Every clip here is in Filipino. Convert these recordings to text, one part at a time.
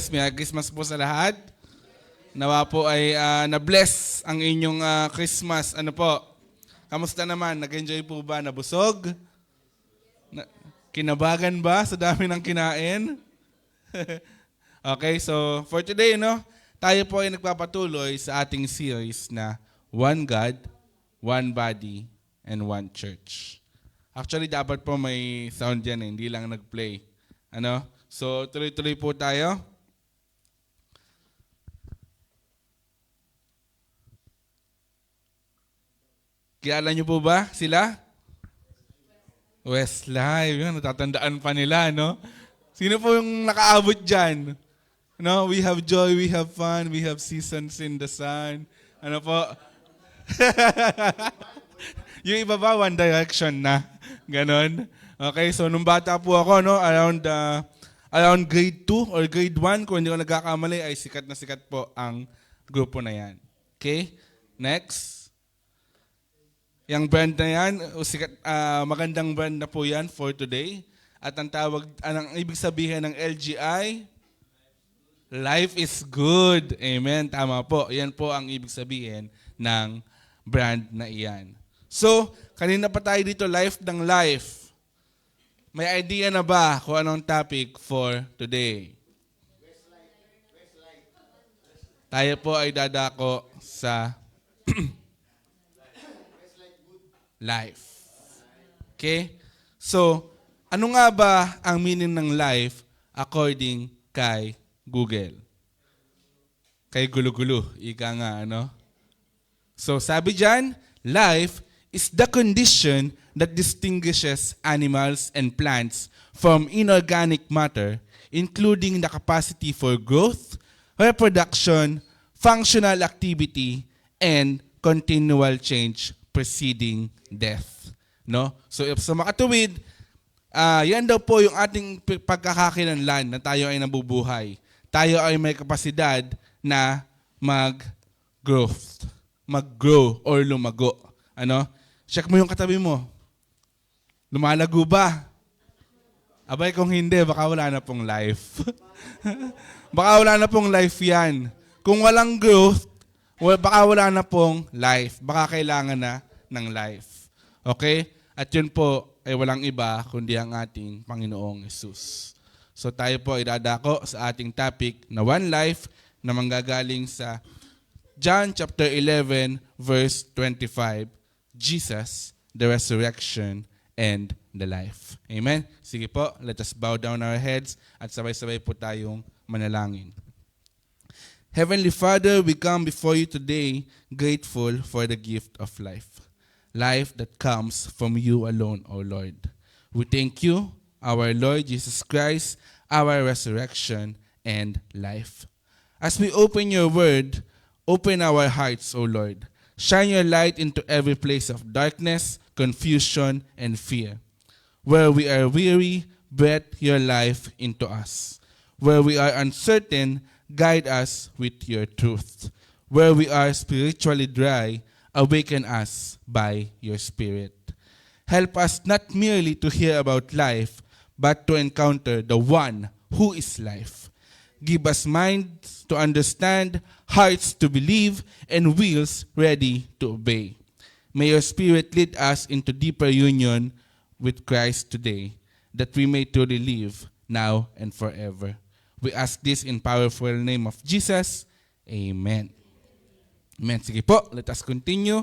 Merry Christmas po sa lahat. Nawa po ay na-bless ang inyong Christmas. Ano po? Kamusta naman? Nag-enjoy po ba? Nabusog? Kinabagan ba sa dami ng kinain? Okay, so for today, tayo po ay nagpapatuloy sa ating series na One God, One Body, and One Church. Actually, dapat po may sound dyan, hindi lang nag-play. So, tuloy-tuloy po tayo. Kilala niyo po ba sila? Westlife. Yun, natatandaan pa nila, no? Sino po yung nakaabot dyan? We have joy, we have fun, we have seasons in the sun. Ano po? Yung iba ba, One Direction na. Ganon. Okay, so nung bata po ako, around grade 2 or grade 1, kung hindi ko nagkakamali, ay sikat na sikat po ang grupo na yan. Okay? Next. Yung brand na yan, magandang brand na po yan for today. At ang ibig sabihin ng LGI, life is good. Amen. Tama po. Yan po ang ibig sabihin ng brand na iyan. So, kanina pa tayo dito, life ng life. May idea na ba kung anong topic for today? Tayo po ay dadako sa life. Okay? So, ano nga ba ang meaning ng life according kay Google? Kay gulo-gulo. Ika nga, So, sabi dyan, life is the condition that distinguishes animals and plants from inorganic matter, including the capacity for growth, reproduction, functional activity, and continual change preceding death. So if sa makatuwid, yan daw po yung ating pagkakakilanlan na tayo ay nabubuhay. Tayo ay may kapasidad na mag-grow or lumago. Check mo yung katabi mo. Lumalago ba? Abay kung hindi, baka wala na pong life. Baka wala na pong life yan. Kung walang growth, baka wala na pong life. Baka kailangan na ng life. Okay? At yun po ay walang iba kundi ang ating Panginoong Hesus. So tayo po ay dadako sa ating topic na one life na manggagaling sa John chapter 11 verse 25. Jesus, the resurrection, and the life. Amen? Sige po, let us bow down our heads at sabay-sabay po tayong manalangin. Heavenly Father, we come before you today grateful for the gift of life. Life that comes from you alone, O Lord. We thank you, our Lord Jesus Christ, our resurrection and life. As we open your word, open our hearts, O Lord. Shine your light into every place of darkness, confusion, and fear. Where we are weary, breathe your life into us. Where we are uncertain, guide us with your truth. Where we are spiritually dry, awaken us by your Spirit. Help us not merely to hear about life, but to encounter the one who is life. Give us minds to understand, hearts to believe, and wills ready to obey. May your Spirit lead us into deeper union with Christ today, that we may truly live now and forever. We ask this in powerful name of Jesus. Amen. Amen. Sige po, let us continue.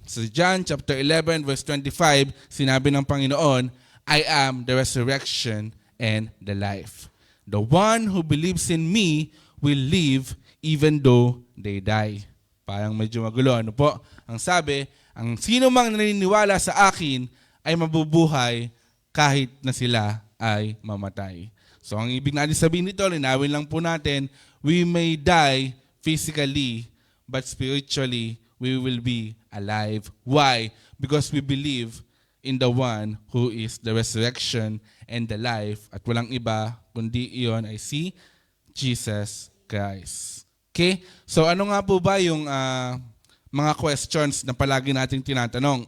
So John chapter 11 verse 25, sinabi ng Panginoon, I am the resurrection and the life. The one who believes in me will live even though they die. Parang medyo magulo. Ano po? Ang sabi, ang sino mang naniniwala sa akin ay mabubuhay kahit na sila ay mamatay. So ang ibig natin sabihin nito, linawin lang po natin, we may die physically, but spiritually, we will be alive. Why? Because we believe in the one who is the resurrection and the life. At walang iba, kundi iyon ay si Jesus Christ. Okay? So ano nga po ba yung mga questions na palagi nating tinatanong?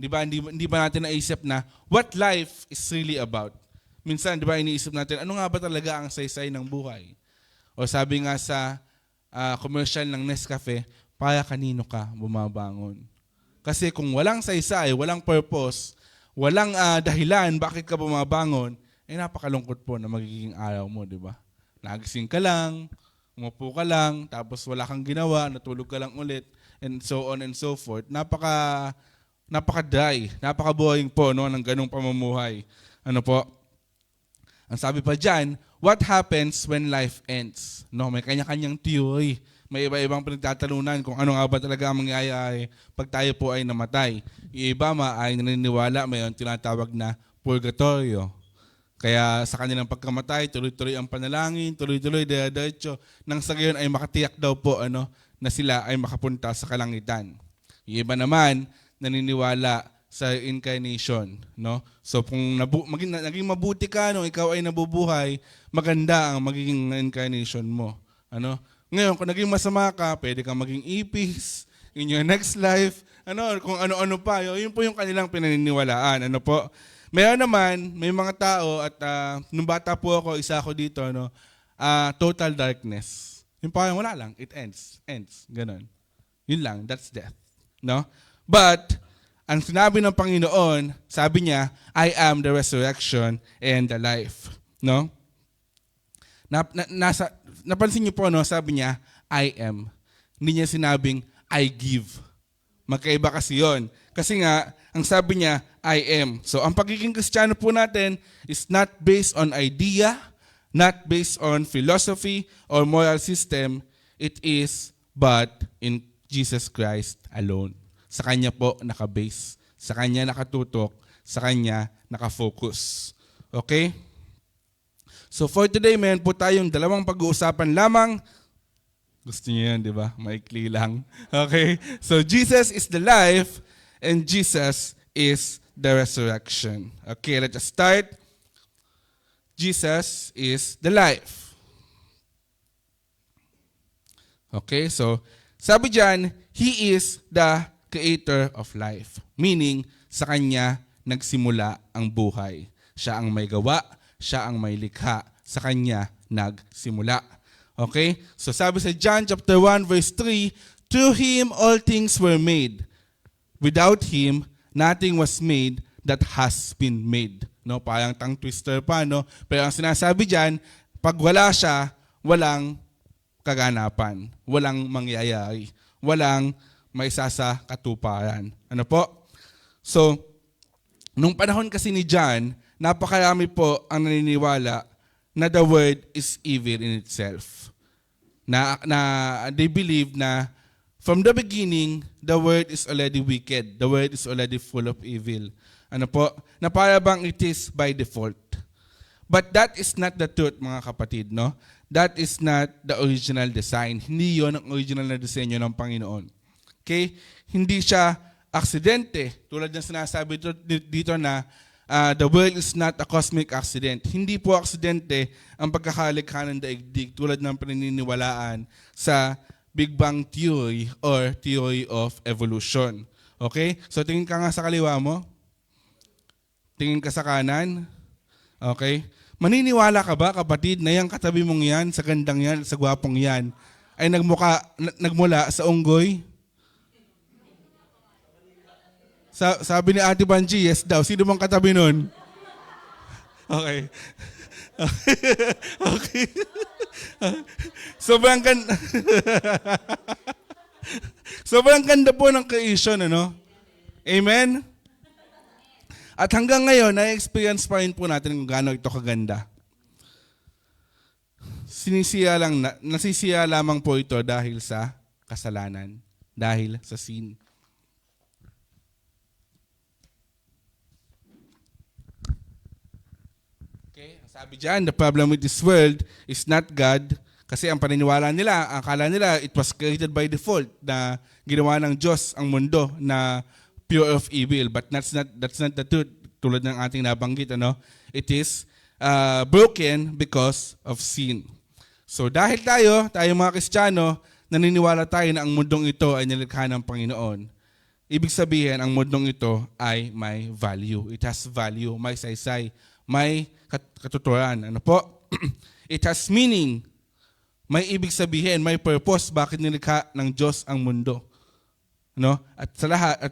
Di ba, hindi ba natin naisip na what life is really about? Minsan, di ba, iniisip natin, ano nga ba talaga ang saysay ng buhay? O sabi nga sa commercial ng Nescafe, para kanino ka bumabangon? Kasi kung walang saysay, walang purpose, walang dahilan bakit ka bumabangon, napakalungkot po na magiging araw mo, di ba? Nagising ka lang, umupo ka lang, tapos wala kang ginawa, natulog ka lang ulit, and so on and so forth. Napaka-dry, napaka-boring po no, ng ganung pamumuhay. Ano po? Ang sabi pa dyan, what happens when life ends? No, may kanya-kanyang theory. May iba-ibang pinagtatalunan kung ano nga ba talaga ang mangyayari pag tayo po ay namatay. Yung iba ay naniniwala mayroon tinatawag na purgatorio. Kaya sa kanilang pagkamatay, tuloy-tuloy ang panalangin, tuloy-tuloy, diretso, nang sa gayon ay makatiyak daw po na sila ay makapunta sa kalangitan. Yung iba naman, naniniwala sa incarnation. No? So kung naging mabuti ka nung ikaw ay nabubuhay, maganda ang magiging incarnation mo. Ngayon, kung naging masama ka, pwede kang maging ipis in your next life, kung ano-ano pa. Yun po yung kanilang pinaniniwalaan. Mayroon naman, may mga tao at nung bata po ako, isa ako dito, total darkness. Yung parang wala lang, it ends, ganun. Yun lang, that's death. No? But, ang sinabi ng Panginoon, sabi niya, I am the resurrection and the life. No? Napansin niyo po, sabi niya, I am. Hindi niya sinabing, I give. Magkaiba kasi yun. Kasi nga, ang sabi niya, I am. So, ang pagiging Kristiyano po natin is not based on idea, not based on philosophy or moral system. It is but in Jesus Christ alone. Sa Kanya po nakabase. Sa Kanya nakatutok. Sa Kanya nakafocus. Okay? So, for today, meron po tayong dalawang pag-uusapan lamang. Gusto niyo yan, di ba? Maikli lang. Okay? So, Jesus is the life and Jesus is the resurrection. Okay, let us start. Jesus is the life. Okay, so sabi dyan, He is the creator of life. Meaning, sa Kanya nagsimula ang buhay. Siya ang may gawa, Siya ang may likha. Sa Kanya nagsimula. Okay, so sabi sa John chapter 1 verse 3, through Him all things were made. Without Him, nothing was made that has been made. No, parang tongue twister pa, no? Pero ang sinasabi diyan, pag wala siya, walang kaganapan, walang mangyayari, walang maisasa katuparan. Ano po? So, nung panahon kasi ni John, napakarami po ang naniniwala na the word is evil in itself. Na they believe na from the beginning, the word is already wicked. The word is already full of evil. Ano po? Na para bang it is by default. But that is not the truth, mga kapatid, no? That is not the original design. Hindi yon ang original na disenyo ng Panginoon. Okay? Hindi siya aksidente. Tulad ng sinasabi dito na the world is not a cosmic accident. Hindi po aksidente ang pagkakalikha ng daigdig tulad ng paniniwalaan sa Big Bang Theory or Theory of Evolution. Okay? So tingin ka nga sa kaliwa mo. Tingin ka sa kanan. Okay? Maniniwala ka ba, kapatid, na yung katabi mong yan, sa gandang yan, sa gwapong yan, ay nagmula sa unggoy? Sabi ni Ate Banji, yes daw. Sino bang katabi nun? Okay. Okay. Sobrang ganda po ng creation, ano? Amen? At hanggang ngayon, na-experience pa rin po natin kung gaano ito kaganda. Nasisiya lamang po ito dahil sa kasalanan, dahil sa sin. Okay, sabi dyan, the problem with this world is not God, kasi ang paniniwala nila, akala nila, it was created by default, na ginawa ng Diyos ang mundo na pure of evil, but that's not the truth. Tulad ng ating nabanggit, ano? It is broken because of sin. So dahil tayo mga Kristiyano, naniniwala tayo na ang mundong ito ay nilikha ng Panginoon. Ibig sabihin, ang mundong ito ay may value. It has value, may saysay, may katuturan. Ano po? It has meaning. May ibig sabihin, may purpose bakit nilikha ng Diyos ang mundo. No? At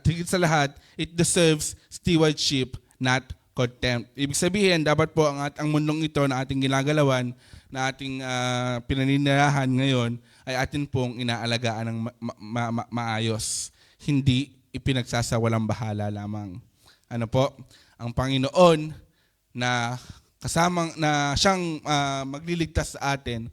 higit sa lahat, it deserves stewardship, not contempt. Ibig sabihin, dapat po ang mundong ito na ating ginagalawan, na ating pinaninirahan ngayon, ay atin pong inaalagaan ng maayos. Hindi ipinagsasawalang bahala lamang. Ano po? Ang Panginoon na siyang magliligtas sa atin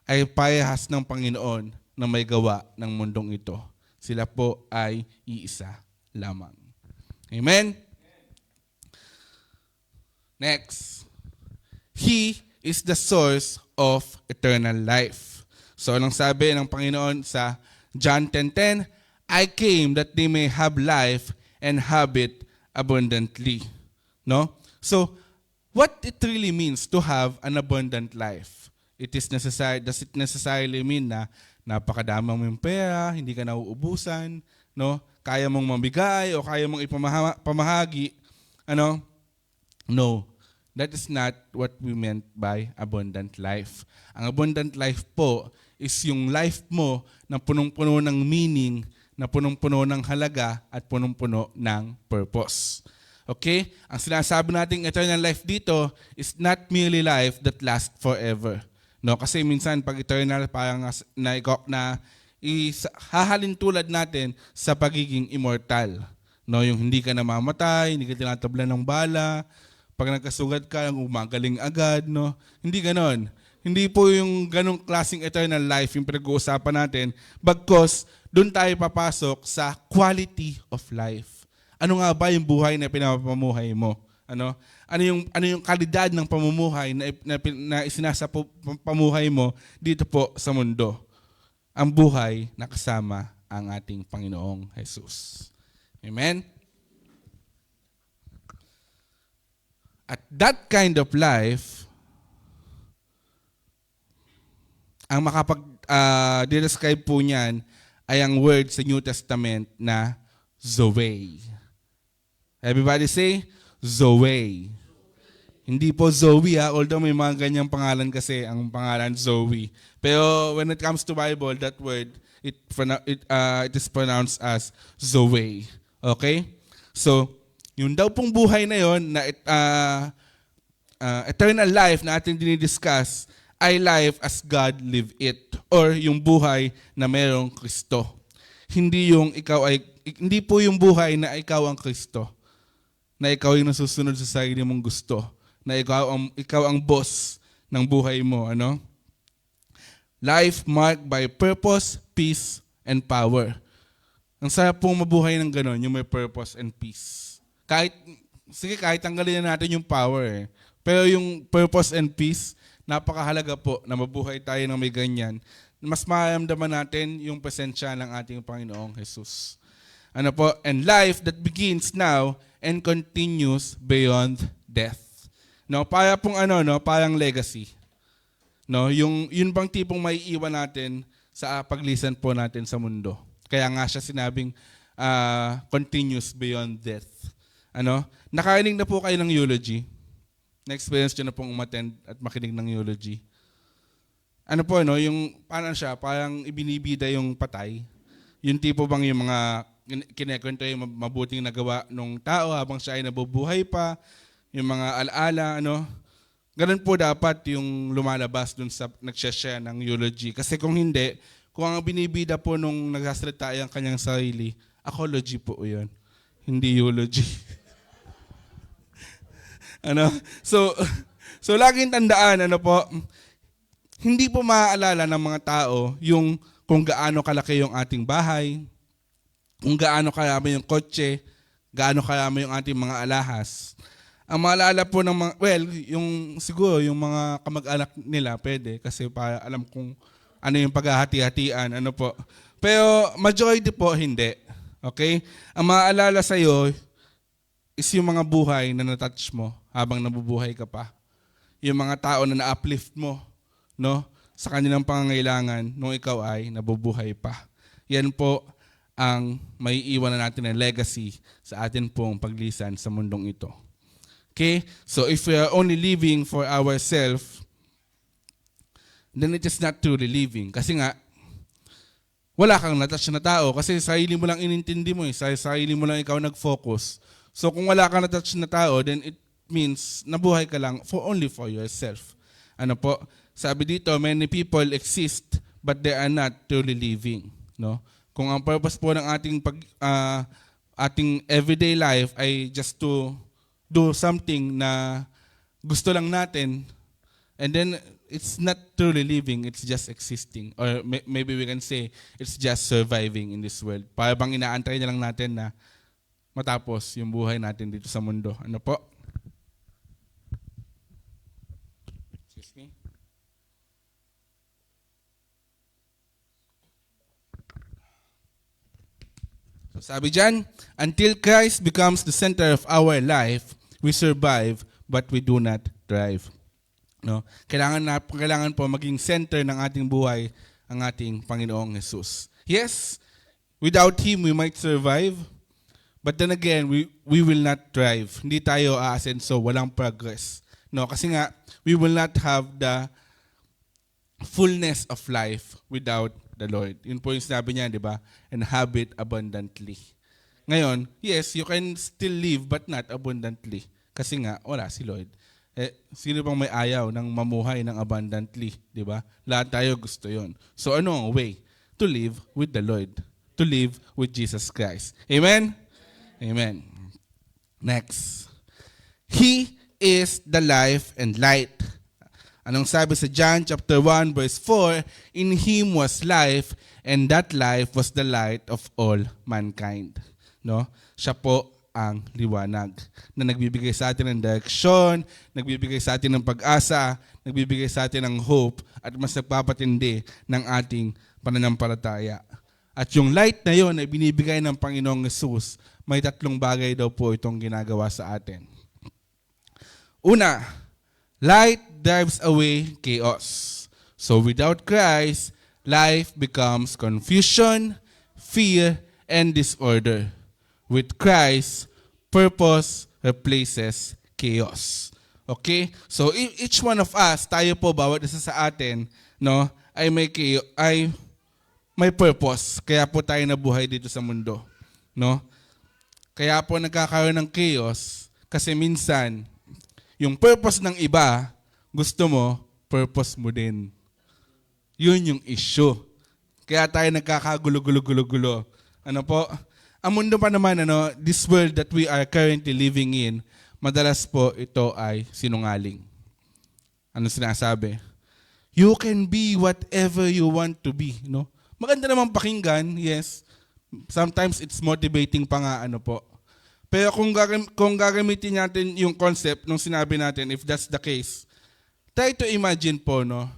ay parehas ng Panginoon na may gawa ng mundong ito. Sila po ay iisa lamang. Amen? Next. He is the source of eternal life. So, anong sabi ng Panginoon sa John 10:10? I came that they may have life and have it abundantly. No? So, what it really means to have an abundant life? Does it necessarily mean na napakadami mong pera, hindi ka nauubusan, no? Kaya mong mamigay o kaya mong ipamahagi, ano? No. That is not what we meant by abundant life. Ang abundant life po is yung life mo na punong-puno ng meaning, na punong-puno ng halaga at punong-puno ng purpose. Okay? Ang sinasabi nating eternal life dito is not merely life that lasts forever. No, kasi minsan pag eternal parang hahalin tulad natin sa pagiging immortal. No, yung hindi ka namamatay, hindi ka tinatablan ng bala, pag nagkasugat ka, umagaling agad, no? Hindi ganon. Hindi po yung ganong klaseng eternal life yung pinag-uusapan natin, bagkos doon tayo papasok sa quality of life. Ano nga ba yung buhay na pinapamuhay mo? Ano yung kalidad ng pamumuhay na isinasapamuhay mo dito po sa mundo? Ang buhay na kasama ang ating Panginoong Jesus. Amen? At that kind of life, ang makapag-describe po niyan ay ang word sa New Testament na Zoe. Everybody say, Zoe. Hindi po Zoe although may mga ganyang pangalan kasi ang pangalan Zoe. Pero when it comes to Bible, that word, it is pronounced as Zoe. Okay? So, yung daw pong buhay na yon na eternal life na ating dinidiscuss ay life as God live it, or yung buhay na mayroong Kristo. Hindi po yung buhay na ikaw ang Kristo, na ikaw yung nasusunod sa sarili mong gusto, na ikaw ang boss ng buhay mo, ano? Life marked by purpose, peace, and power. Ang sarap pong mabuhay ng gano'n, yung may purpose and peace. Kahit tanggalin na natin yung power. Pero yung purpose and peace, napakahalaga po na mabuhay tayo ng may ganyan. Mas maramdaman natin yung presensya ng ating Panginoong Jesus. Ano po? And life that begins now and continues beyond death. No, para pong parang legacy. No, yun bang tipong may iwan natin sa paglisan po natin sa mundo. Kaya nga siya sinabing continues beyond death. Nakarinig na po kayo ng eulogy? Na-experience nyo na pong umattend at makinig ng eulogy? Yung parang ibinibida yung patay. Yung tipo bang yung mga kinekwento yung mabuting nagawa nung tao habang siya ay nabubuhay pa, yung mga alaala, Ganun po dapat yung lumalabas dun sa nag-share ng eulogy. Kasi kung hindi, kung ang binibida po nung nagsasalita ay ang kanyang sarili, apology po yun. Hindi eulogy. So laging tandaan, hindi po maaalala ng mga tao yung kung gaano kalaki yung ating bahay, kung gaano karami yung kotse, gaano karami yung ating mga alahas. Ang maalala po ng mga, siguro yung mga kamag-anak nila pwede kasi para alam kung ano yung paghahati-hatian, Pero majority po hindi. Okay? Ang maalala sa'yo is yung mga buhay na natouch mo habang nabubuhay ka pa. Yung mga tao na na-uplift mo, sa kanilang pangangailangan nung ikaw ay nabubuhay pa. Yan po ang may iwan na natin na legacy sa atin pong paglisan sa mundong ito. Okay? So if we are only living for ourselves, then it is not truly living. Kasi nga, wala kang natouch na tao kasi sarili mo lang inintindi mo, sarili mo lang ikaw nag-focus. So kung wala kang natouch na tao, then it means nabuhay ka lang only for yourself. Ano po? Sabi dito, many people exist but they are not truly living. No? Kung ang purpose po ng ating everyday life ay just to do something na gusto lang natin, and then it's not truly living, it's just existing. Or maybe we can say, it's just surviving in this world. Para bang inaantay na lang natin na matapos yung buhay natin dito sa mundo. Ano po? Excuse me? So sabi dyan, until Christ becomes the center of our life, we survive, but we do not thrive. No? Kailangan po maging center ng ating buhay ang ating Panginoong Jesus. Yes, without Him we might survive, but then again, we will not thrive. Hindi tayo aasenso, walang progress. No? Kasi nga, we will not have the fullness of life without the Lord. Yun po yung sinabi niya, di ba? And have it abundantly. Ngayon, yes, you can still live but not abundantly. Kasi nga, wala si Lord. Sino bang may ayaw ng mamuhay ng abundantly, di ba? Lahat tayo gusto yon. So ano ang way? To live with the Lord. To live with Jesus Christ. Amen? Amen. Next. He is the life and light. Anong sabi sa John chapter 1 verse 4? In Him was life, and that life was the light of all mankind. No? Siya po ang liwanag na nagbibigay sa atin ng direksyon, nagbibigay sa atin ng pag-asa, nagbibigay sa atin ng hope, at mas nagpapatindi ng ating pananampalataya. At yung light na yon ay binibigay ng Panginoong Jesus. May 3 bagay daw po itong ginagawa sa atin. Una, light drives away chaos. So without Christ, life becomes confusion, fear, and disorder. With Christ, purpose replaces chaos. Okay? So each one of us, tayo po, bawat isa sa atin, no, ay may purpose. Kaya po tayo nabuhay dito sa mundo. No? Kaya po nagkakaroon ng chaos kasi minsan, yung purpose ng iba, gusto mo, purpose mo din. Yun yung issue. Kaya tayo nagkakagulo-gulo-gulo-gulo. Ano po? Ang mundo pa naman, this world that we are currently living in, madalas po ito ay sinungaling. Ano sinasabi? You can be whatever you want to be. No? Maganda naman pakinggan, yes. Sometimes it's motivating pa nga, po. Pero kung gagamitin natin yung concept nung sinabi natin, if that's the case, try to imagine po, no,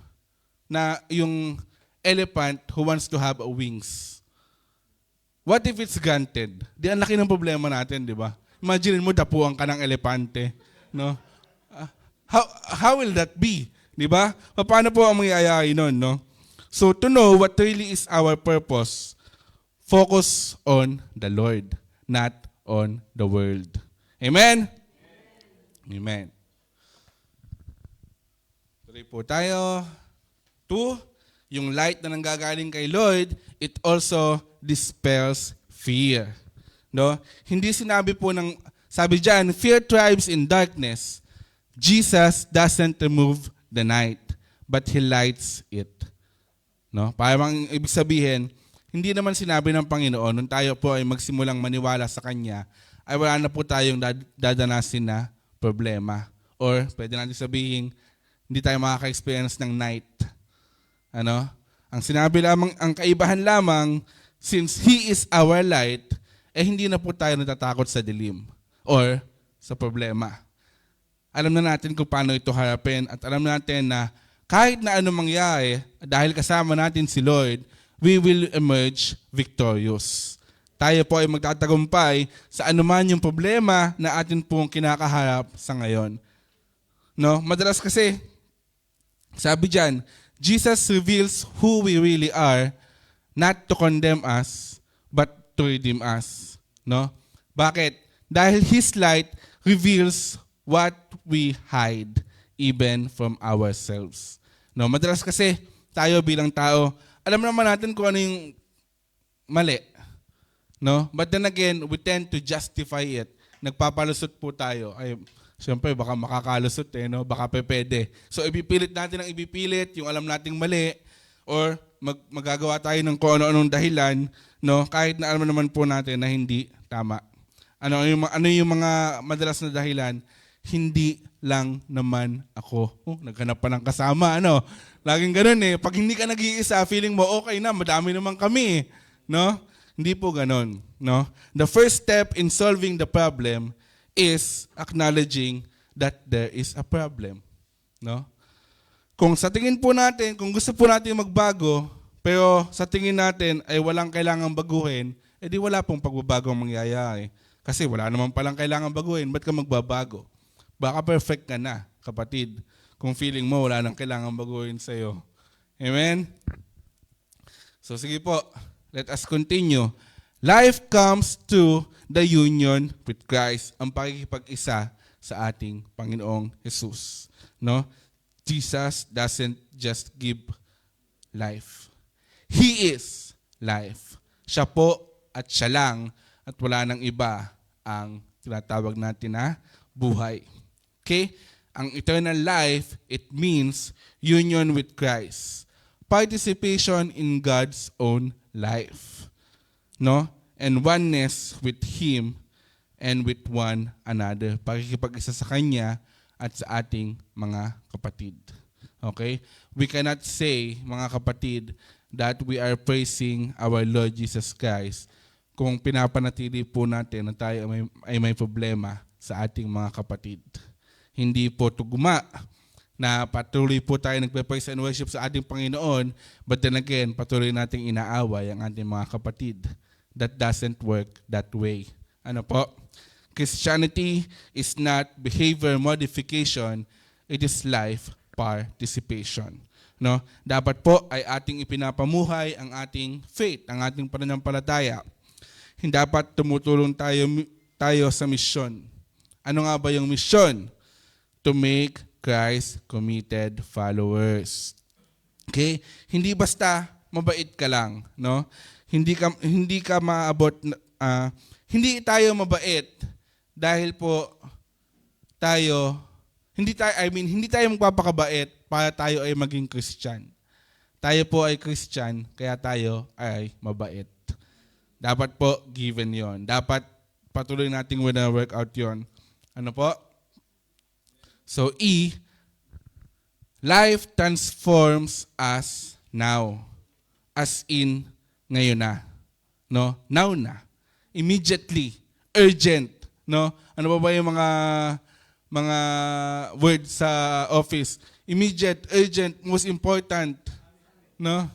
na yung elephant who wants to have wings. What if it's granted? Di ang laki ng problema natin, di ba? Imagine mo, dapuan ka ng elepante. No? How will that be? Di ba? Paano po ang mangyayari nun, no? So to know what really is our purpose, focus on the Lord, not on the world. Amen? Amen. Tuloy po tayo. 2, yung light na nanggagaling kay Lord, it also dispels fear. No? Hindi sinabi po sabi diyan, fear thrives in darkness. Jesus doesn't remove the night, but He lights it. No? Parang ibig sabihin, hindi naman sinabi ng Panginoon, nung tayo po ay magsimulang maniwala sa Kanya, ay wala na po tayong dadanasin na problema. Or pwede natin sabihin, hindi tayo makaka-experience ng night. Ano? Ang sinabi lamang, ang kaibahan lamang, since He is our light, hindi na po tayo natatakot sa dilim or sa problema. Alam na natin kung paano ito harapin at alam natin na kahit na anong mangyari, dahil kasama natin si Lord, we will emerge victorious. Tayo po ay magtatagumpay sa anuman yung problema na atin pong kinakaharap sa ngayon. No? Madalas kasi, sabi diyan, Jesus reveals who we really are, not to condemn us, but to redeem us. No? Bakit? Dahil His light reveals what we hide even from ourselves. No, madalas kasi tayo bilang tao, alam naman natin kung ano yung mali. No? But then again, we tend to justify it. Nagpapalusot po tayo. Ay, siyempre, baka makakalusot no? Baka pwede. So, ipipilit natin ang ipipilit, yung alam nating mali, or magagawa tayo ng kung ano-anong dahilan, no? Kahit na alam naman po natin na hindi tama. Ano yung mga madalas na dahilan? Hindi lang naman ako. Naghanap pa ng kasama, ano? Laging ganun Pag hindi ka nag-iisa, feeling mo okay na, madami naman kami, no? Hindi po ganun, no? The first step in solving the problem is acknowledging that there is a problem, no? Kung sa tingin po natin, kung gusto po natin magbago, pero sa tingin natin ay walang kailangang baguhin, edi wala pong pagbabago ang mangyayari. Kasi wala naman palang kailangang baguhin, ba't ka magbabago? Baka perfect ka na, kapatid, kung feeling mo wala nang kailangang baguhin sa'yo. Amen? So sige po. Let us continue. Life comes to the union with Christ, ang pakikipag-isa sa ating Panginoong Jesus. No? Jesus doesn't just give life. He is life. Siya po at siya lang at wala nang iba ang tinatawag natin na buhay. Okay? Ang eternal life, it means union with Christ. Participation in God's own life, no? And oneness with Him and with one another. Pakikipag-isa sa Kanya at sa ating mga kapatid. Okay? We cannot say, mga kapatid, that we are praising our Lord Jesus Christ kung pinapanatili po natin na tayo ay may problema sa ating mga kapatid. Hindi po tugma na patuloy po tayo nagpe-praise and worship sa ating Panginoon, but then again, patuloy nating inaaway ang ating mga kapatid. That doesn't work that way. Ano po? Christianity is not behavior modification, it is life participation. No? Dapat po ay ating ipinapamuhay ang ating faith, ang ating pananampalataya. Hindi dapat tumutulong tayo sa misyon. Ano nga ba yung misyon? To make Christ committed followers. Okay? Hindi basta mabait ka lang, no? Hindi ka maabot hindi tayo mabait dahil po hindi tayo magpapakabait para tayo ay maging Christian. Tayo po ay Christian kaya tayo ay mabait. Dapat po given 'yon. Dapat patuloy nating work out 'yon. Ano po? So life transforms us now. As in, ngayon na. No? Now na. Immediately. Urgent. No? Ano ba yung mga words sa office? Immediate, urgent, most important. No?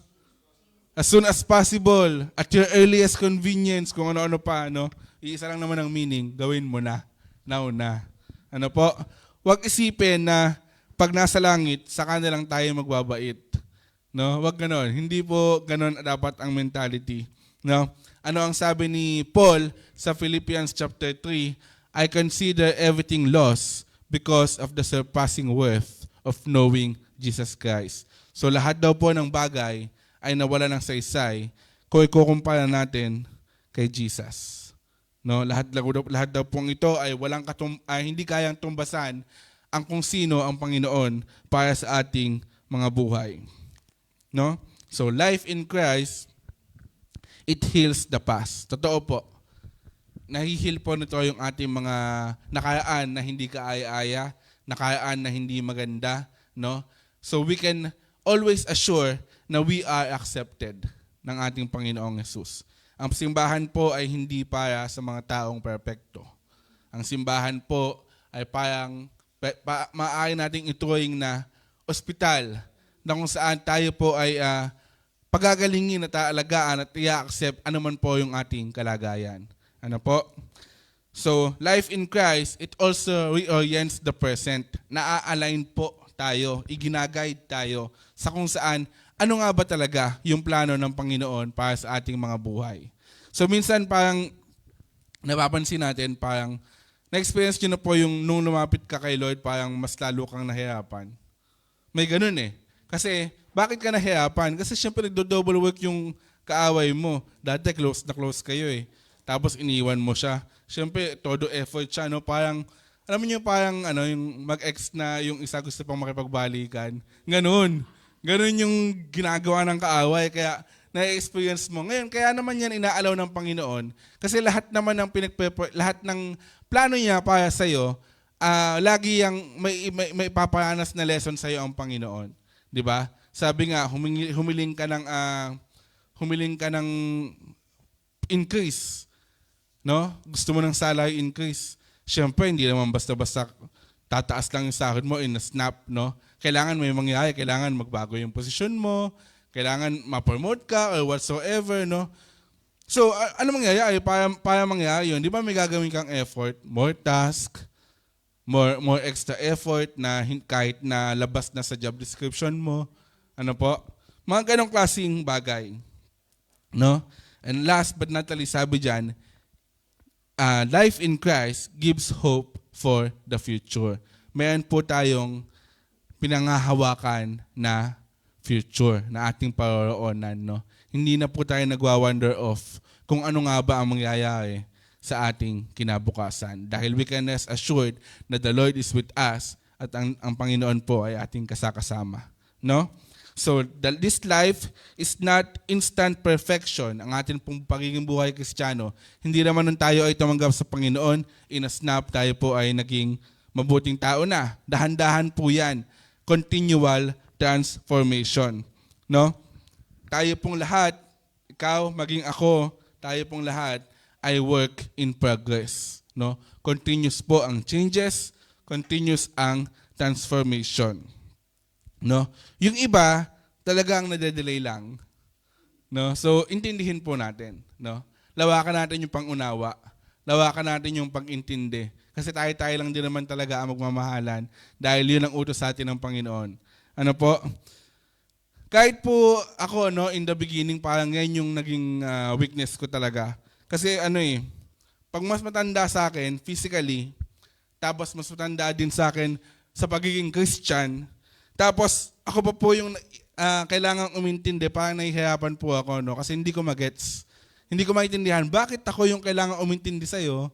As soon as possible. At your earliest convenience. Kung ano-ano pa. No? Iisa lang naman ang meaning. Gawin mo na. Now na. Ano po? Huwag isipin na pag nasa langit, saka na lang tayo magbabait. No? Huwag ganon. Hindi po ganon dapat ang mentality. No? Ano ang sabi ni Paul sa Philippians chapter 3? I consider everything lost because of the surpassing worth of knowing Jesus Christ. So lahat daw po ng bagay ay nawala ng saysay kung ikukumpara natin kay Jesus. No, lahat daw pong ito ay hindi kayang tumbasan ang kung sino ang Panginoon para sa ating mga buhay. No? So life in Christ, it heals the past. Totoo po. Nahihil po nito yung ating mga nakaraan na hindi kaaya-aya, nakaraan na hindi maganda, no? So we can always assure na we are accepted ng ating Panginoong Yesus. Ang simbahan po ay hindi para sa mga taong perpekto. Ang simbahan po ay parang maaari nating ituring na ospital na kung saan tayo po ay pagagalingin at aalagaan at i-accept anuman po yung ating kalagayan. Ano po? So, life in Christ, it also reorients the present. Naa-align po tayo, iginaguide tayo sa kung saan ano nga ba talaga yung plano ng Panginoon para sa ating mga buhay. So minsan parang napapansin natin parang Na-experience nyo na po yung nung lumapit ka kay Lord, parang mas lalo kang nahirapan. May ganun eh. Kasi, bakit ka nahirapan? Kasi syempre nagdo-double work yung kaaway mo. Dati close na close kayo eh. Tapos iniwan mo siya. Syempre, todo effort siya, no? Parang, alam niyo parang yung mag-ex na yung isa gusto pang makipagbalikan. Ganun. Ganun yung ginagawa ng kaaway. Kaya, na-experience mo. Ngayon, kaya naman yan inaalaw ng Panginoon. Kasi lahat naman ng lahat ng plano niya para sa'yo, lagi yung may paparanas na lesson sa'yo ang Panginoon. Di ba? Sabi nga, humiling ka ng increase. No? Gusto mo ng salary increase. Siyempre, hindi naman basta-basta tataas lang yung sahod mo in a snap. No? Kailangan may mangyayari. Kailangan magbago yung posisyon mo. Kailangan ma-promote ka or whatsoever. No? So, ano mangyayari? Para mangyayari yun, di ba may gagawin kang effort? More task, more extra effort na kahit na labas na sa job description mo. Ano po? Mga ganong klaseng bagay. No? And last but not least, sabi dyan, life in Christ gives hope for the future. Meron po tayong pinangahawakan na future na ating paroroonan. No? Hindi na po tayo nagwa-wonder of kung ano nga ba ang mangyayari sa ating kinabukasan. Dahil we can rest assured na the Lord is with us at ang Panginoon po ay ating kasakasama. No? So, this life is not instant perfection. Ang ating pong pagiging buhay Kristiyano, hindi naman nung tayo ay tumanggap sa Panginoon, in a snap tayo po ay naging mabuting tao na. Dahan-dahan po yan. Continual transformation. No? Tayo pong lahat, ikaw, maging ako, tayo pong lahat ay work in progress. No? Continuous po ang changes, continuous ang transformation. No? Yung iba, talagang nade-delay lang. No? So, intindihin po natin. No? Lawakan natin yung pangunawa. Lawakan natin yung pag-intindi. Kasi tayo lang din naman talaga ang magmamahalan dahil yun ang utos sa atin ng Panginoon. Ano po? Kahit po ako, no, in the beginning, parang yan yung naging weakness ko talaga. Kasi pag mas matanda sa akin, physically, tapos mas matanda din sa akin sa pagiging Christian, tapos ako pa po yung kailangang umintindi, parang nahihirapan po ako, no? Kasi hindi ko magets. Hindi ko maintindihan, bakit ako yung kailangang umintindi sa'yo?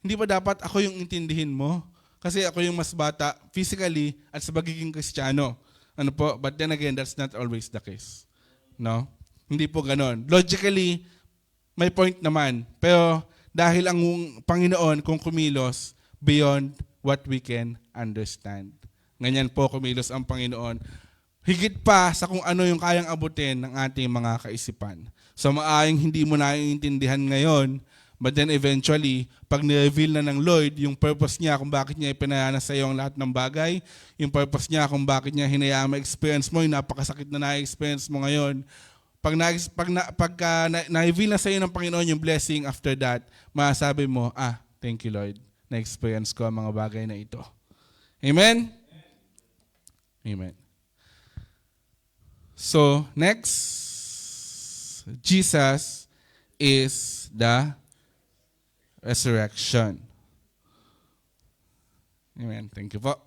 Hindi ba dapat ako yung intindihin mo? Kasi ako yung mas bata physically at sa pagiging Kristiyano. Ano po? But then again, that's not always the case. No? Hindi po ganon. Logically, may point naman. Pero dahil ang Panginoon kung kumilos beyond what we can understand. Ganyan po kumilos ang Panginoon. Higit pa sa kung ano yung kayang abutin ng ating mga kaisipan. So maaaring hindi mo naiintindihan ngayon, but then eventually, pag ni-reveal na ng Lord yung purpose niya kung bakit niya ipinayana sa iyo ang lahat ng bagay, yung purpose niya kung bakit niya hinayaan ma-experience mo, yung napakasakit na na-experience mo ngayon, pagka na-reveal na sa iyo ng Panginoon yung blessing after that, masasabi mo, thank you Lord, na-experience ko ang mga bagay na ito. Amen? Amen. So, next, Jesus is the resurrection. Amen. Thank you po.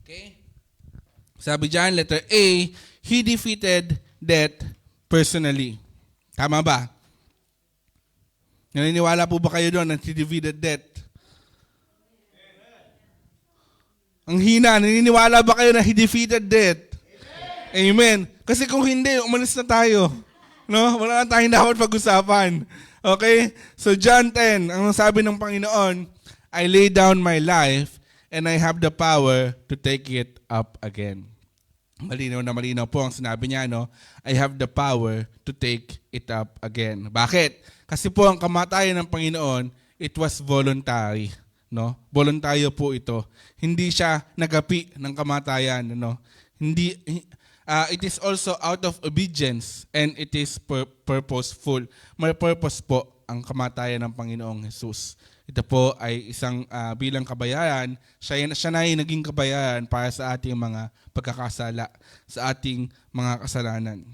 Okay. Sabi dyan, letter A, He defeated death personally. Tama ba? Naniniwala po ba kayo doon na He defeated death? Ang hina, naniniwala ba kayo na He defeated death? Amen. Kasi kung hindi, umalis na tayo. No? Wala na tayong dapat pag-usapan. Okay? So John 10, ang sabi ng Panginoon, I lay down my life and I have the power to take it up again. Malinaw na malinaw po ang sinabi niya, no? I have the power to take it up again. Bakit? Kasi po ang kamatayan ng Panginoon, it was voluntary. No? Voluntaryo po ito. Hindi siya nagapi ng kamatayan. No? Hindi, it is also out of obedience and it is purposeful. May purpose po ang kamatayan ng Panginoong Jesus. Ito po ay isang bilang kabayaran, siya na ay naging kabayaran para sa ating mga pagkakasala, sa ating mga kasalanan.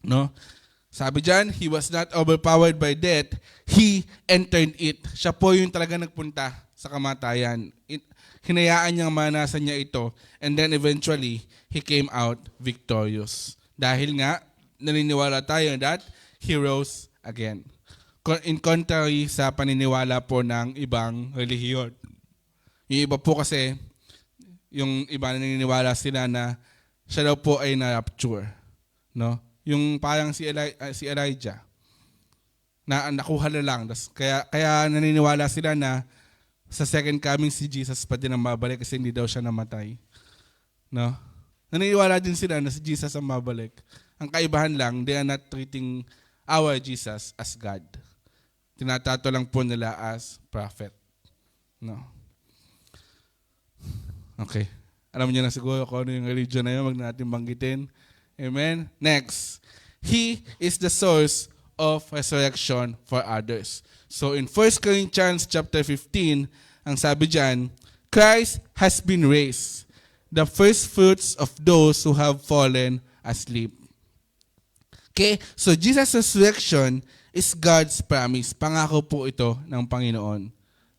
No? Sabi diyan, he was not overpowered by death, he entered it. Siya po yung talaga nagpunta sa kamatayan. Hinayaan niyang manasan niya ito, and then eventually, he came out victorious. Dahil nga, naniniwala tayo that he rose again. In contrary sa paniniwala po ng ibang relihiyon. Yung iba po kasi, yung iba naniniwala sila na siya daw po ay na-rapture. No? Yung parang si Elijah, na nakuha na lang. Kaya naniniwala sila na sa second coming si Jesus pa din ang mabalik kasi hindi daw siya namatay. No? Naniniwala din sila na si Jesus ang mabalik. Ang kaibahan lang, they are not treating our Jesus as God. Tinatato lang po nila as prophet. No. Okay. Alam niyo na siguro kung ano yung religion na yun, wag na natin banggitin. Amen. Next. He is the source of resurrection for others. So in 1 Corinthians chapter 15, ang sabi diyan, Christ has been raised, the first fruits of those who have fallen asleep. Okay? So Jesus' resurrection is God's promise. Pangako po ito ng Panginoon.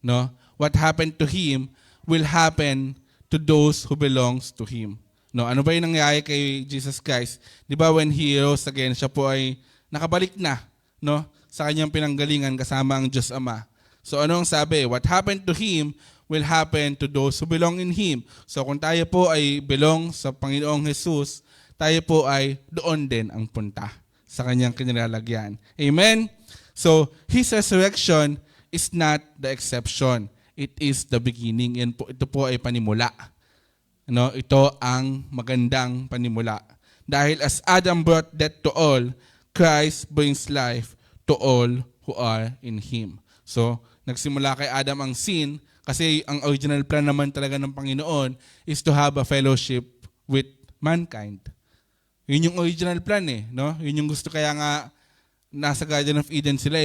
No? What happened to Him will happen to those who belongs to Him. No? Ano ba yung nangyari kay Jesus Christ? Di ba when He rose again, siya po ay nakabalik na, no? Sa kanyang pinanggalingan kasama ang Diyos Ama. So ano ang sabi? What happened to Him will happen to those who belong in Him. So kung tayo po ay belong sa Panginoong Jesus, tayo po ay doon din ang punta sa kanyang kinilalagyan. Amen? So, His resurrection is not the exception. It is the beginning. Ito po ay panimula. No? Ito ang magandang panimula. Dahil as Adam brought death to all, Christ brings life to all who are in Him. So, nagsimula kay Adam ang sin kasi ang original plan naman talaga ng Panginoon is to have a fellowship with mankind. Yun yung original plan no? Yun yung gusto kaya nga nasa Garden of Eden sila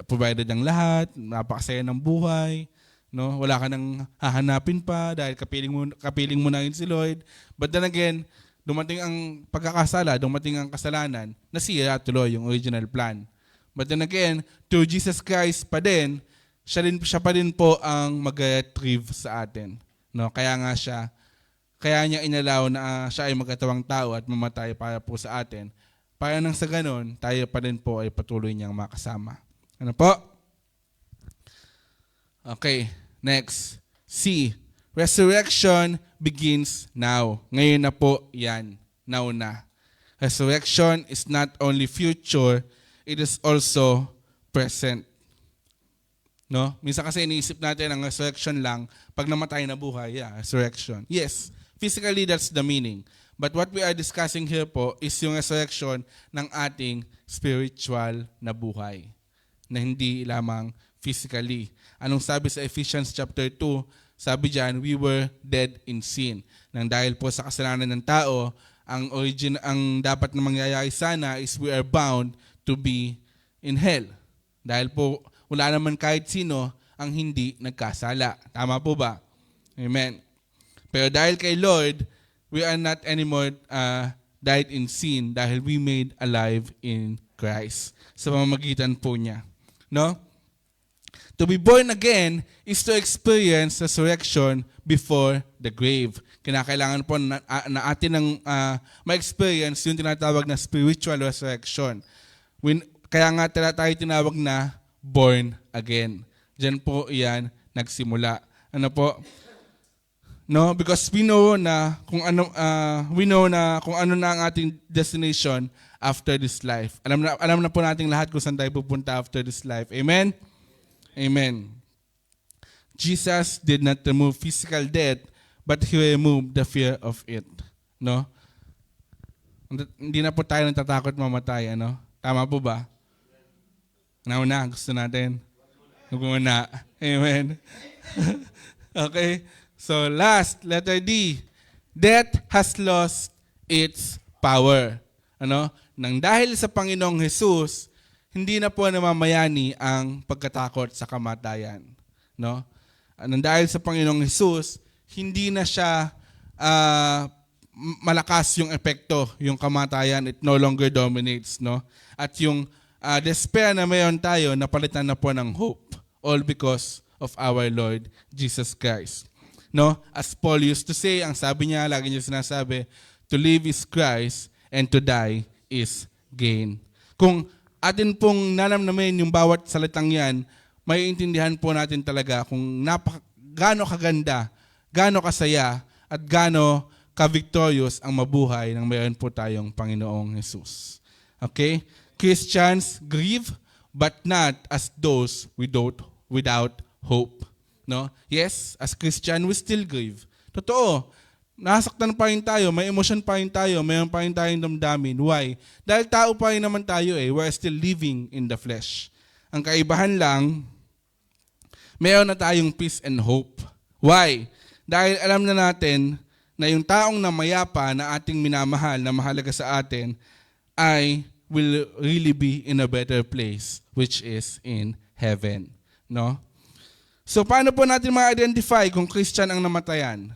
provided ang lahat, napakasaya ng buhay, no? Wala ka nang hahanapin pa dahil kapiling mo na yun si Lord. But then again, dumating ang pagkakasala, dumating ang kasalanan, nasira tuloy yung original plan. But then again, through Jesus Christ pa din, siya pa din po ang mag-retrieve sa atin. No? Kaya niya inalaw na siya ay magkatawang tao at mamatay para po sa atin. Para nang sa ganon, tayo pa rin po ay patuloy niyang makasama. Ano po? Okay, next. C. Resurrection begins now. Ngayon na po yan. Now na. Resurrection is not only future, it is also present. No? Minsan kasi iniisip natin ang resurrection lang pag namatay na buhay. Yeah, resurrection. Yes. Physically, that's the meaning. But what we are discussing here po is yung resurrection ng ating spiritual na buhay. Na hindi lamang physically. Anong sabi sa Ephesians chapter 2? Sabi diyan, we were dead in sin. Nang dahil po sa kasalanan ng tao, ang dapat na mangyayari sana is we are bound to be in hell. Dahil po wala naman kahit sino ang hindi nagkasala. Tama po ba? Amen. Pero dahil kay Lord, we are not anymore died in sin dahil we made alive in Christ sa pamamagitan po niya. No? To be born again is to experience resurrection before the grave. Kinakailangan po na atin ng ma-experience yung tinatawag na spiritual resurrection. Kaya nga tayo tinawag na born again. Diyan po iyan nagsimula. Ano po? No, because we know na kung ano na ang ating destination after this life. Alam na po nating lahat kung saan tayo pupunta after this life. Amen. Amen. Jesus did not remove physical death, but He removed the fear of it. No? Hindi na po tayo natatakot mamatay, ano? Tama po ba? Nauna, gusto natin. Nagmuna. Amen. Okay. So last, letter D. Death has lost its power. Ano? Nang dahil sa Panginoong Jesus, hindi na po namamayani ang pagkatakot sa kamatayan. No? Dahil sa Panginoong Hesus, hindi na siya malakas yung epekto, yung kamatayan, it no longer dominates. No? At yung despair na mayroon tayo, napalitan na po ng hope. All because of our Lord Jesus Christ. No? As Paul used to say, ang sabi niya, lagi niya sinasabi, to live is Christ and to die is gain. Kung atin pong nanamnamin yung bawat salitang yan, may intindihan po natin talaga kung gaano kaganda, gaano kasaya, at gaano ka-victorious ang mabuhay ng mayroon po tayong Panginoong Jesus. Okay? Christians grieve, but not as those without hope. No? Yes, as Christian, we still grieve. Totoo. Nasaktan pa rin tayo, may emotion pa rin tayo, mayroon pa rin tayong damdamin. Why? Dahil tao pa rin naman tayo we're still living in the flesh. Ang kaibahan lang, mayroon na tayong peace and hope. Why? Dahil alam na natin na yung taong na mayapa na ating minamahal, na mahalaga sa atin, ay will really be in a better place, which is in heaven. No? So paano po natin ma-identify kung Christian ang namatayan?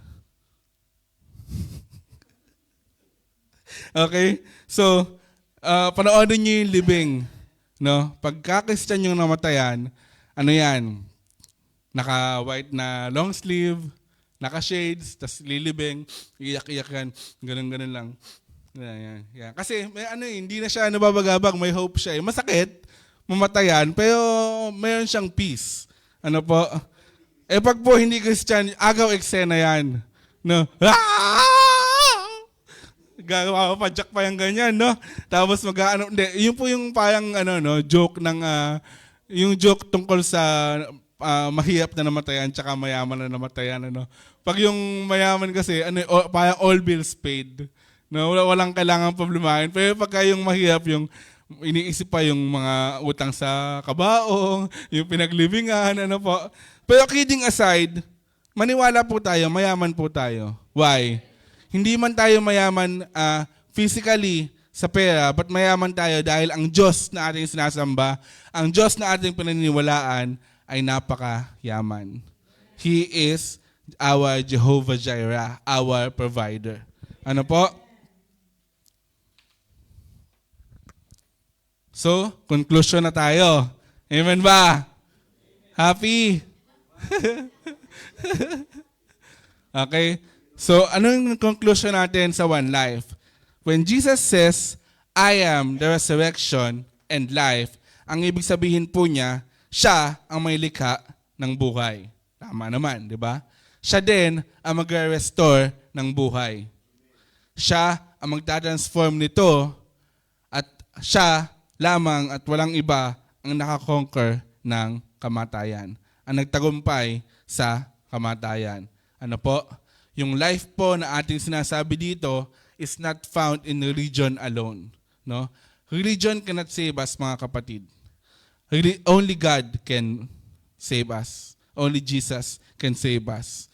Okay? So, panoorin niyo yung libing. No? Pagka-Christian yung namatayan, ano yan? Naka-white na long sleeve, naka-shades, tas lilibing, iyak-iyak yan, ganun-ganun lang. Yan. Kasi hindi na siya nababagabag, may hope siya. Masakit, mamatayan, pero mayroon siyang peace. Ano po? Pag po hindi Christian, agaw eksena yan. No? Gagawa pa jack pa yung ganyan, no? Tapos yun po yung parang joke ng yung joke tungkol sa mahirap na namatayan tsaka mayaman na namatayan, Pag yung mayaman kasi parang all bills paid. No, walang kailangan problemahin. Pero pagka yung mahirap, yung iniisip pa yung mga utang sa kabaong, yung pinaglibingan, po. Pero kidding aside, maniwala po tayo, mayaman po tayo. Why? Hindi man tayo mayaman physically sa pera, but mayaman tayo dahil ang Diyos na ating sinasamba, ang Diyos na ating pinaniniwalaan ay napakayaman. He is our Jehovah Jireh, our provider. Ano po? So, conclusion na tayo. Amen ba? Happy? Okay? So, ano yung conclusion natin sa One Life? When Jesus says, I am the resurrection and life, ang ibig sabihin po niya, siya ang may likha ng buhay. Tama naman, di ba? Siya din ang mag-restore ng buhay. Siya ang magtatransform nito at siya lamang at walang iba ang nakakonquer ng kamatayan. Ang nagtagumpay sa kamatayan. Ano po? Yung life po na ating sinasabi dito is not found in religion alone. No? Religion cannot save us, mga kapatid. Only God can save us. Only Jesus can save us.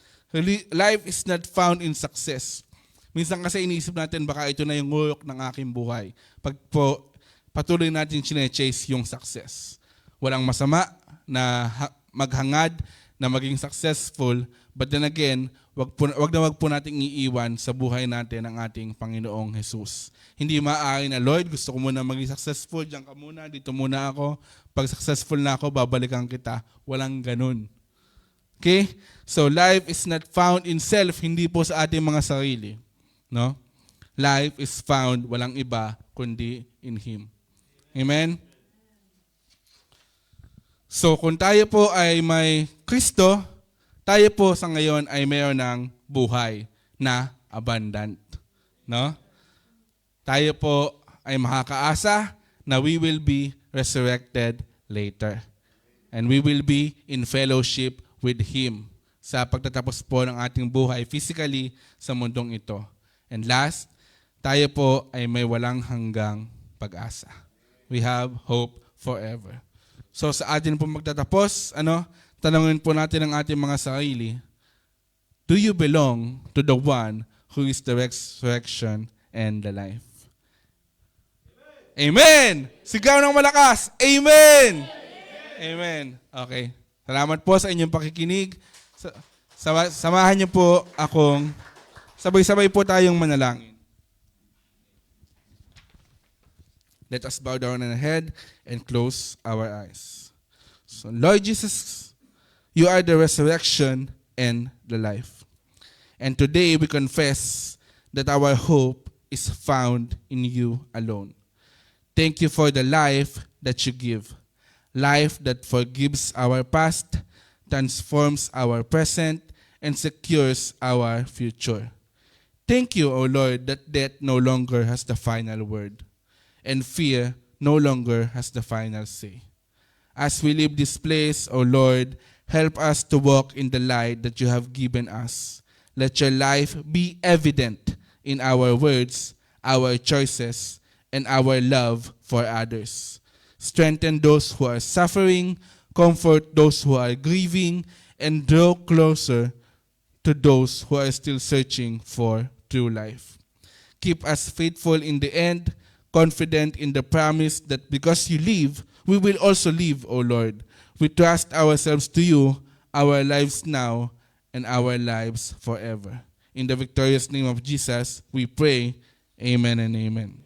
Life is not found in success. Minsan kasi iniisip natin baka ito na yung ngurok ng aking buhay. Pag po patuloy natin chine-chase yung success. Walang masama na maghangad na maging successful, but then again, wag po nating iiwan sa buhay natin ang ating Panginoong Jesus. Hindi maaari na, Lord, gusto ko muna maging successful, diyan ka muna, dito muna ako. Pag successful na ako, babalikan kita. Walang ganun. Okay? So, life is not found in self, hindi po sa ating mga sarili. No? Life is found, walang iba, kundi in Him. Amen? So, kung tayo po ay may Kristo, tayo po sa ngayon ay mayroon ng buhay na abundant. No? Tayo po ay makakaasa na we will be resurrected later. And we will be in fellowship with Him sa pagtatapos po ng ating buhay physically sa mundong ito. And last, tayo po ay may walang hanggang pag-asa. We have hope forever. So sa atin po magtatapos, tanungin po natin ang ating mga sarili, do you belong to the one who is the resurrection and the life? Amen! Sigaw ng malakas. Amen! Amen. Okay. Salamat po sa inyong pakikinig. Samahan niyo po akong sabay-sabay po tayong manalangin. Let us bow down our head and close our eyes. So, Lord Jesus, you are the resurrection and the life. And today we confess that our hope is found in you alone. Thank you for the life that you give. Life that forgives our past, transforms our present, and secures our future. Thank you, O Lord, that death no longer has the final word, and fear no longer has the final say. As we leave this place, O Lord, help us to walk in the light that you have given us. Let your life be evident in our words, our choices, and our love for others. Strengthen those who are suffering, comfort those who are grieving, and draw closer to those who are still searching for true life. Keep us faithful in the end, confident in the promise that because you live, we will also live, O Lord. We trust ourselves to you, our lives now, and our lives forever. In the victorious name of Jesus, we pray. Amen and amen.